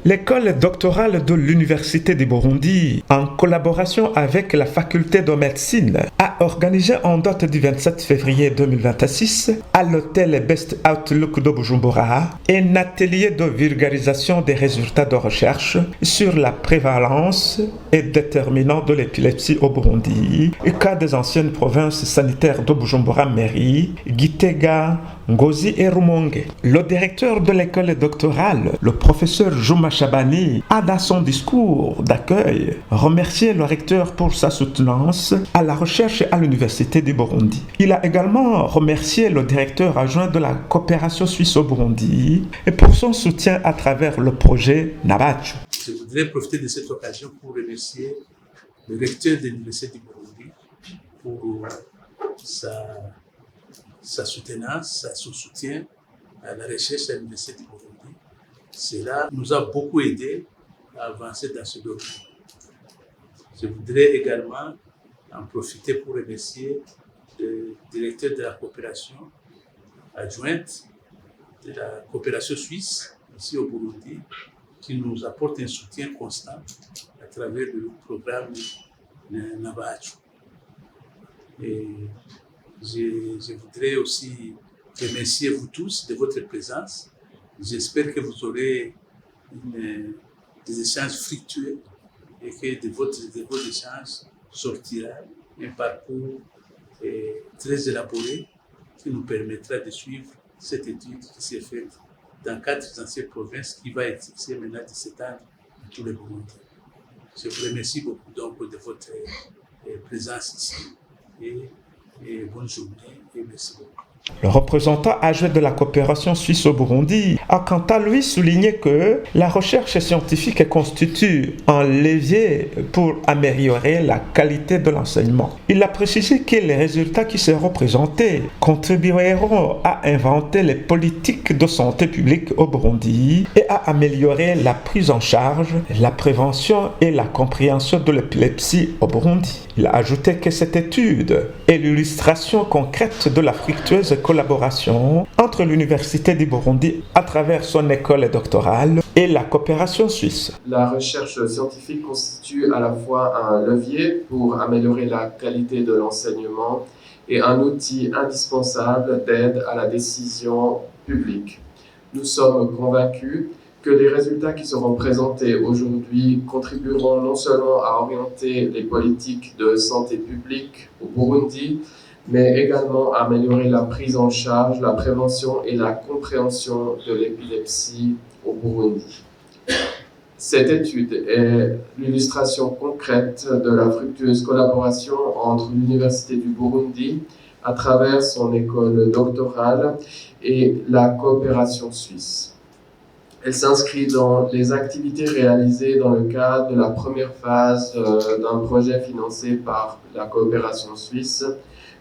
L'école doctorale de l'Université du Burundi, en collaboration avec la faculté de médecine, a organisé en date du 27 février 2026 à l'hôtel Best Outlook de Bujumbura un atelier de vulgarisation des résultats de recherche sur la prévalence et déterminants de l'épilepsie au Burundi, cas des anciennes provinces sanitaires de Bujumbura Mairie, Gitega, Ngozi et Rumonge. Le directeur de l'école doctorale, le professeur Juma Chabani, a dans son discours d'accueil remercié le recteur pour sa soutenance à la recherche à l'Université du Burundi. Il a également remercié le directeur adjoint de la coopération suisse au Burundi et pour son soutien à travers le projet Nabachu. Je voudrais profiter de cette occasion pour remercier le recteur de l'Université du Burundi pour sa soutenance, son soutien à la recherche à l'Université du Burundi. Cela nous a beaucoup aidé à avancer dans ce domaine. Je voudrais également en profiter pour remercier le directeur de la coopération adjointe de la coopération suisse ici au Burundi, qui nous apporte un soutien constant à travers le programme Nabachu. Et je voudrais aussi remercier vous tous de votre présence. J'espère que vous aurez des échanges fructueux et que de vos échanges sortira un parcours très élaboré qui nous permettra de suivre cette étude qui s'est faite dans 4 anciennes provinces qui va être fixée maintenant de s'étendre à tout le Burundi. Je vous remercie beaucoup donc de votre présence ici et bonne journée et merci beaucoup. Le représentant adjoint de la coopération suisse au Burundi a quant à lui souligné que la recherche scientifique constitue un levier pour améliorer la qualité de l'enseignement. Il a précisé que les résultats qui seront présentés contribueront à inventer les politiques de santé publique au Burundi et à améliorer la prise en charge, la prévention et la compréhension de l'épilepsie au Burundi. Il a ajouté que cette étude est l'illustration concrète de la fructueuse collaboration entre l'Université du Burundi à travers son école doctorale et la coopération suisse. La recherche scientifique constitue à la fois un levier pour améliorer la qualité de l'enseignement et un outil indispensable d'aide à la décision publique. Nous sommes convaincus que les résultats qui seront présentés aujourd'hui contribueront non seulement à orienter les politiques de santé publique au Burundi, mais également à améliorer la prise en charge, la prévention et la compréhension de l'épilepsie au Burundi. Cette étude est l'illustration concrète de la fructueuse collaboration entre l'Université du Burundi, à travers son école doctorale, et la coopération suisse. Elle s'inscrit dans les activités réalisées dans le cadre de la première phase d'un projet financé par la coopération suisse,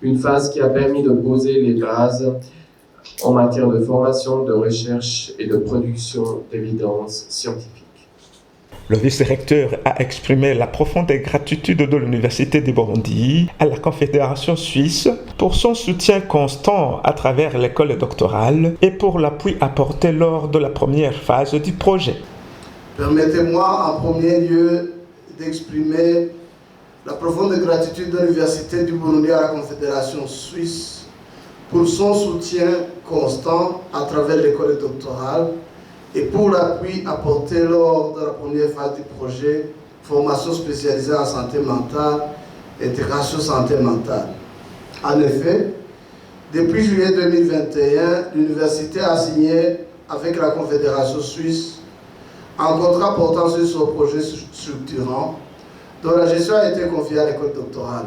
une phase qui a permis de poser les bases en matière de formation, de recherche et de production d'évidences scientifiques. Le vice-recteur a exprimé la profonde gratitude de l'Université du Burundi à la Confédération suisse pour son soutien constant à travers l'école doctorale et pour l'appui apporté lors de la première phase du projet. Permettez-moi en premier lieu d'exprimer la profonde gratitude de l'Université du Burundi à la Confédération suisse pour son soutien constant à travers l'école doctorale et pour l'appui apporté lors de la première phase du projet Formation spécialisée en santé mentale, intégration santé mentale. En effet, depuis juillet 2021, l'université a signé avec la Confédération suisse un contrat portant sur ce projet structurant dont la gestion a été confiée à l'école doctorale.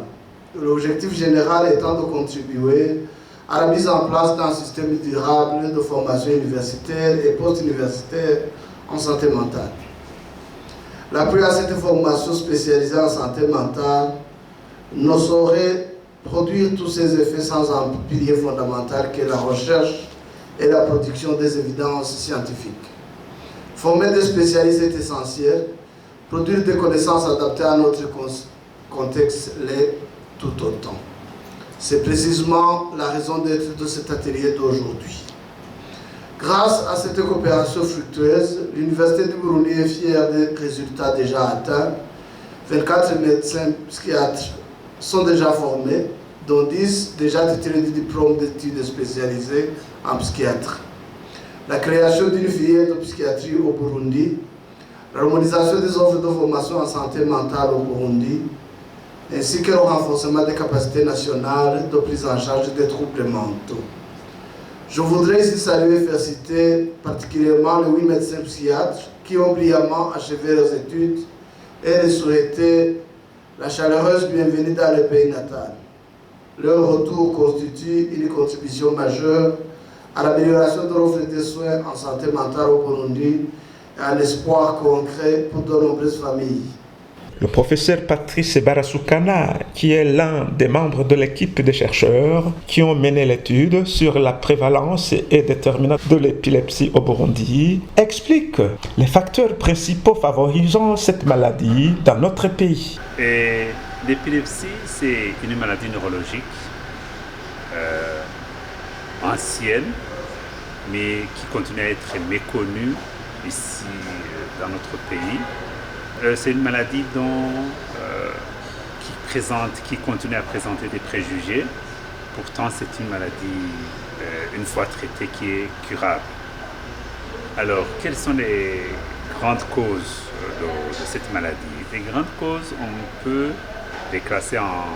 L'objectif général étant de contribuer à la mise en place d'un système durable de formation universitaire et post-universitaire en santé mentale. L'appui à cette formation spécialisée en santé mentale ne saurait produire tous ces effets sans un pilier fondamental qu'est la recherche et la production des évidences scientifiques. Former des spécialistes est essentiel. Produire des connaissances adaptées à notre contexte l'est tout autant. C'est précisément la raison d'être de cet atelier d'aujourd'hui. Grâce à cette coopération fructueuse, l'Université du Burundi est fière des résultats déjà atteints. 24 médecins psychiatres sont déjà formés, dont 10 déjà titulés du diplôme d'études spécialisées en psychiatrie. La création d'une filière de psychiatrie au Burundi, l'harmonisation des offres de formation en santé mentale au Burundi, ainsi que le renforcement des capacités nationales de prise en charge des troubles mentaux. Je voudrais ici saluer et féliciter particulièrement les 8 médecins psychiatres qui ont brillamment achevé leurs études et les souhaiter la chaleureuse bienvenue dans le pays natal. Leur retour constitue une contribution majeure à l'amélioration de l'offre de soins en santé mentale au Burundi et un espoir concret pour de nombreuses familles. Le professeur Patrice Barasukana, qui est l'un des membres de l'équipe de chercheurs qui ont mené l'étude sur la prévalence et déterminante de l'épilepsie au Burundi, explique les facteurs principaux favorisant cette maladie dans notre pays. L'épilepsie, c'est une maladie neurologique ancienne, mais qui continue à être méconnue ici dans notre pays. C'est une maladie qui continue à présenter des préjugés. Pourtant, c'est une maladie, une fois traitée, qui est curable. Alors, quelles sont les grandes causes de cette maladie? Les grandes causes, on peut les classer en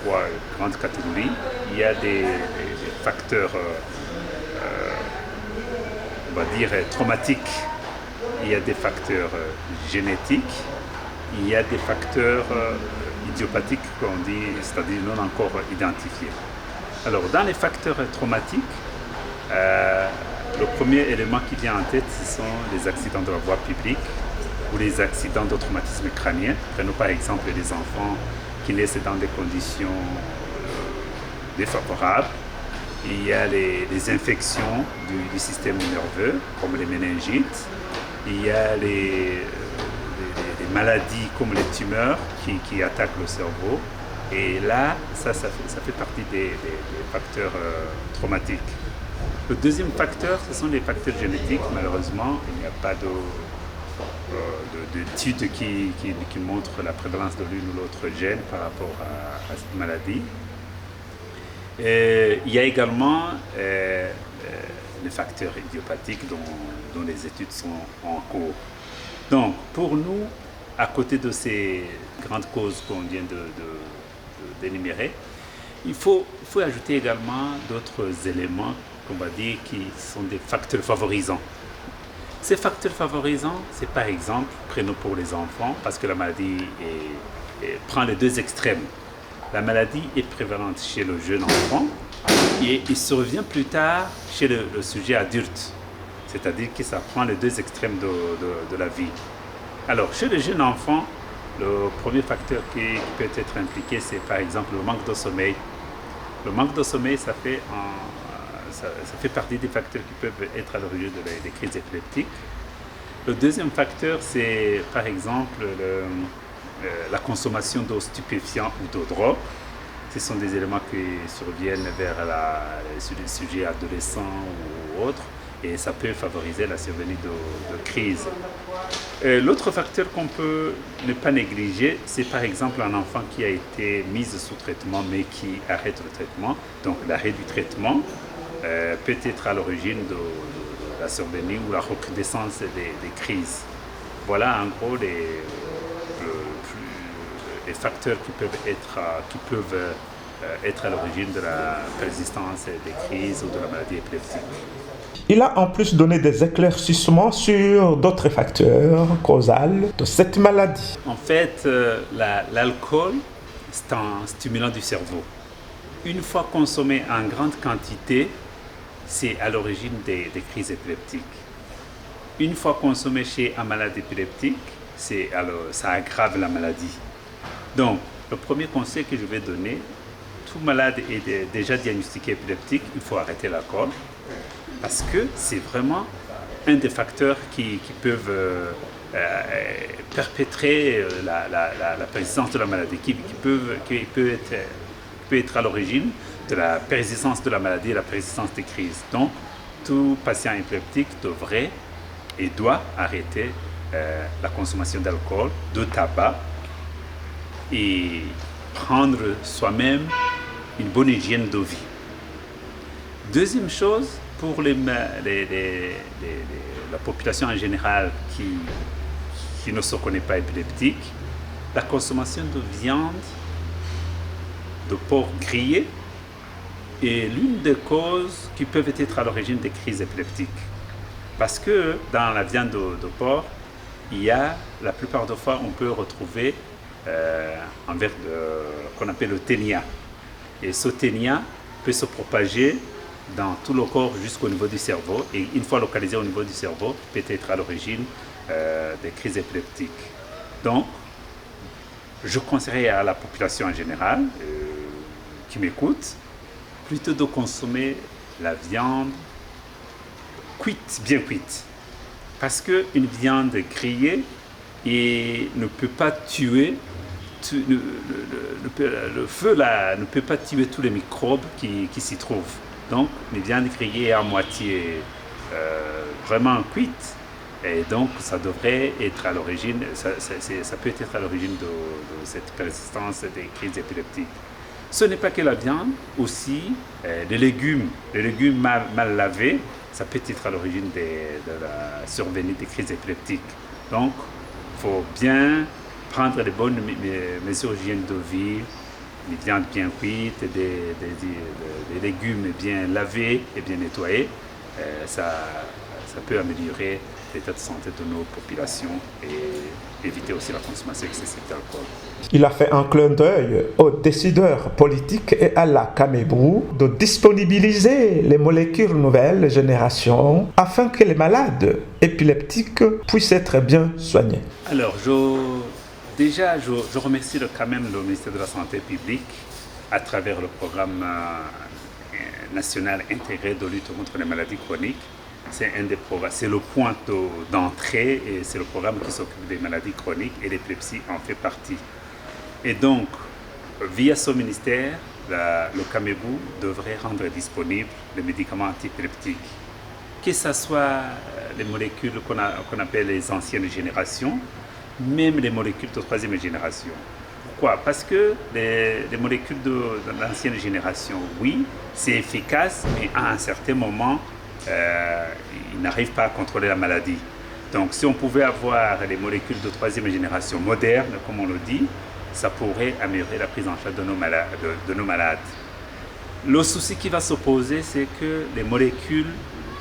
3 grandes catégories. Il y a des facteurs, on va dire, traumatiques. Il y a des facteurs génétiques, il y a des facteurs idiopathiques, qu'on dit, c'est-à-dire non encore identifiés. Alors, dans les facteurs traumatiques, le premier élément qui vient en tête, ce sont les accidents de la voie publique ou les accidents de traumatisme crânien. Prenons par exemple les enfants qui naissent dans des conditions défavorables. Il y a les infections du système nerveux, comme les méningites. Il y a les maladies comme les tumeurs qui attaquent le cerveau. Et là, ça fait partie des facteurs traumatiques. Le deuxième facteur, ce sont les facteurs génétiques. Malheureusement, il n'y a pas d'études qui montrent la prévalence de l'une ou l'autre gène par rapport à cette maladie. Et il y a également les facteurs idiopathiques dont les études sont en cours. Donc, pour nous, à côté de ces grandes causes qu'on vient d'énumérer, il faut ajouter également d'autres éléments, qu'on va dire, qui sont des facteurs favorisants. Ces facteurs favorisants, c'est par exemple, prenons pour les enfants, parce que la maladie prend les deux extrêmes. La maladie est prévalente chez le jeune enfant et il survient plus tard chez le sujet adulte. C'est-à-dire que ça prend les deux extrêmes de la vie. Alors, chez le jeune enfant, le premier facteur qui peut être impliqué, c'est par exemple le manque de sommeil. Le manque de sommeil, ça fait partie des facteurs qui peuvent être à l'origine des crises épileptiques. Le deuxième facteur, c'est par exemple la consommation de stupéfiants ou de drogues. Ce sont des éléments qui surviennent vers les sujets adolescents ou autres, et ça peut favoriser la survenue de crises. L'autre facteur qu'on peut ne pas négliger, c'est par exemple un enfant qui a été mis sous traitement mais qui arrête le traitement. Donc l'arrêt du traitement peut être à l'origine de la survenue ou la recrudescence des crises. Voilà en gros les facteurs qui peuvent être à l'origine de la persistance des crises ou de la maladie épileptique. Il a en plus donné des éclaircissements sur d'autres facteurs causals de cette maladie. En fait, l'alcool, c'est un stimulant du cerveau. Une fois consommé en grande quantité, c'est à l'origine des crises épileptiques. Une fois consommé chez un malade épileptique, ça aggrave la maladie. Donc, le premier conseil que je vais donner, tout malade est déjà diagnostiqué épileptique, il faut arrêter l'alcool. Parce que c'est vraiment un des facteurs qui peuvent perpétrer la persistance de la maladie, qui peut être à l'origine de la persistance de la maladie et la persistance des crises. Donc, tout patient épileptique devrait et doit arrêter la consommation d'alcool, de tabac et prendre soi-même une bonne hygiène de vie. Deuxième chose, pour la population en général qui ne se connaît pas épileptique, la consommation de viande, de porc grillé est l'une des causes qui peuvent être à l'origine des crises épileptiques. Parce que dans la viande de porc, il y a, la plupart des fois, on peut retrouver un verre qu'on appelle le ténia. Et ce ténia peut se propager dans tout le corps jusqu'au niveau du cerveau. Et une fois localisé au niveau du cerveau, peut être à l'origine des crises épileptiques. Donc, je conseillerais à la population en général, qui m'écoute, plutôt de consommer la viande cuite, bien cuite. Parce qu'une viande grillée ne peut pas tuer, le feu là, ne peut pas tuer tous les microbes qui s'y trouvent. Donc, une viande grillée à moitié vraiment cuite, et donc ça devrait être à l'origine, ça peut être à l'origine de cette persistance des crises épileptiques. Ce n'est pas que la viande, aussi les légumes mal lavés, ça peut être à l'origine de la survenue des crises épileptiques. Donc, il faut bien prendre les bonnes mesures d'hygiène de vie, des viandes bien cuites, des légumes bien lavés et bien nettoyés. Ça peut améliorer l'état de santé de nos populations et éviter aussi la consommation excessive d'alcool. Il a fait un clin d'œil aux décideurs politiques et à la CAMEBRU de disponibiliser les molécules nouvelle génération afin que les malades épileptiques puissent être bien soignés. Alors, je remercie quand même le ministère de la Santé publique à travers le programme national intégré de lutte contre les maladies chroniques. C'est le point d'entrée et c'est le programme qui s'occupe des maladies chroniques et l'épilepsie en fait partie. Et donc, via ce ministère, le CAMEBRU devrait rendre disponibles les médicaments antiépileptiques, que ce soit les molécules qu'on appelle les anciennes générations, même les molécules de troisième génération. Pourquoi? Parce que les molécules de l'ancienne génération, oui, c'est efficace, mais à un certain moment, ils n'arrivent pas à contrôler la maladie. Donc, si on pouvait avoir les molécules de troisième génération modernes, comme on le dit, ça pourrait améliorer la prise en charge de nos malades. Le souci qui va se poser, c'est que les molécules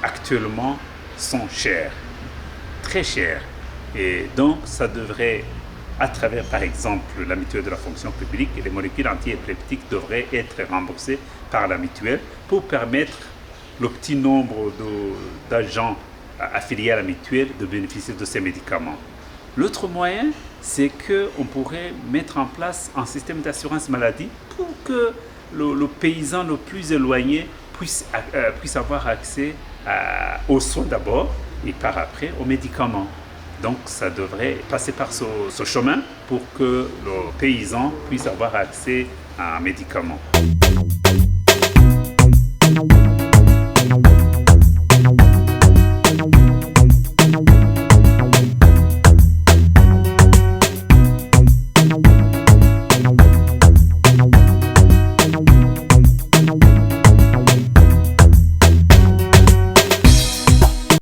actuellement sont chères, très chères. Et donc, ça devrait, à travers par exemple la mutuelle de la fonction publique, les molécules antiépileptiques devraient être remboursées par la mutuelle pour permettre le petit nombre d'agents affiliés à la mutuelle de bénéficier de ces médicaments. L'autre moyen, c'est qu'on pourrait mettre en place un système d'assurance maladie pour que le paysan le plus éloigné puisse avoir accès aux soins d'abord et par après aux médicaments. Donc ça devrait passer par ce chemin pour que le paysan puisse avoir accès à un médicament.